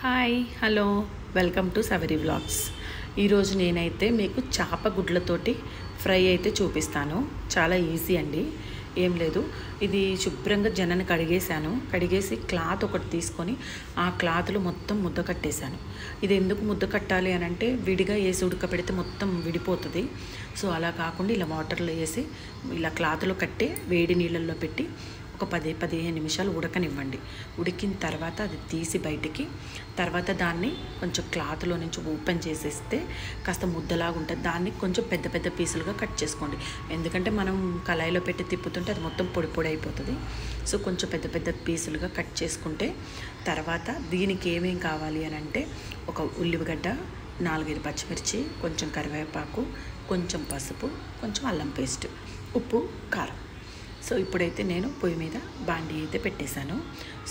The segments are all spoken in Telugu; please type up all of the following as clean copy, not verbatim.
Hi hello welcome to Savari vlogs. ఈరోజు నేనైతే మీకు చేప గుడ్లతోటి ఫ్రై అయితే చూపిస్తాను. చాలా ఈజీ అండి, ఏం లేదు. ఇది శుభ్రంగా జనని కడిగేసి క్లాత్ ఒకటి తీసుకొని ఆ క్లాత్లో మొత్తం ముద్ద కట్టేశాను. ఇది ఎందుకు ముద్ద కట్టాలి అని అంటే విడిగా వేసి ఉడకపెడితే మొత్తం విడిపోతుంది. సో అలా కాకుండా ఇలా వాటర్లో వేసి ఇలా క్లాత్లో కట్టి వేడి నీళ్ళల్లో పెట్టి ఒక 10-15 నిమిషాలు ఉడకనివ్వండి. ఉడికిన తర్వాత అది తీసి బయటికి తర్వాత దాన్ని కొంచెం క్లాత్లో నుంచి ఓపెన్ చేసేస్తే కాస్త ముద్దలాగా ఉంటుంది. దాన్ని కొంచెం పెద్ద పెద్ద పీసులుగా కట్ చేసుకోండి. ఎందుకంటే మనం కళాయిలో పెట్టి తిప్పుతుంటే అది మొత్తం పొడి పొడి అయిపోతుంది. సో కొంచెం పెద్ద పెద్ద పీసులుగా కట్ చేసుకుంటే తర్వాత దీనికి ఏమేం కావాలి అని అంటే ఒక ఉల్లిగడ్డ, 4-5 పచ్చిమిర్చి, కొంచెం కరివేపాకు, కొంచెం పసుపు, కొంచెం అల్లం పేస్ట్, ఉప్పు, కారం. సో ఇప్పుడైతే నేను పొయ్యి మీద బాండీ అయితే పెట్టేశాను.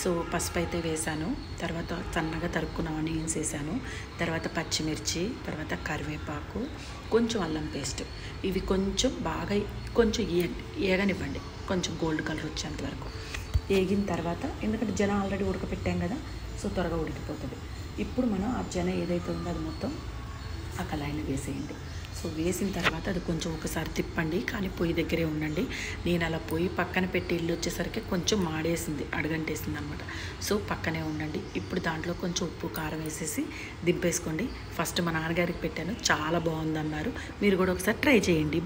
సో పసుపు అయితే వేసాను, తర్వాత సన్నగా తరుక్కున్న ఆనియన్స్ వేసాను, తర్వాత పచ్చిమిర్చి, తర్వాత కరివేపాకు, కొంచెం అల్లం పేస్ట్. ఇవి కొంచెం బాగా కొంచెం ఏగనివ్వండి, కొంచెం గోల్డ్ కలర్ వచ్చేంత వరకు ఏగిన తర్వాత, ఎందుకంటే జన ఆల్రెడీ ఉడకపెట్టాం కదా, సో త్వరగా ఉడికిపోతుంది. ఇప్పుడు మనం ఆ జన ఏదైతే ఉందో అది మొత్తం ఆ కళాయిలో వేసేయండి. సో వేసిన తర్వాత అది కొంచెం ఒకసారి తిప్పండి, కానీ పొయ్యి దగ్గరే ఉండండి. నేను అలా పొయ్యి పక్కన పెట్టి ఇల్లు వచ్చేసరికి కొంచెం మాడేసింది, అడుగంటేసింది అనమాట. సో పక్కనే ఉండండి. ఇప్పుడు దాంట్లో కొంచెం ఉప్పు కారం వేసేసి దింపేసుకోండి. ఫస్ట్ మా నాన్నగారికి పెట్టాను, చాలా బాగుందన్నారు. మీరు కూడా ఒకసారి ట్రై చేయండి.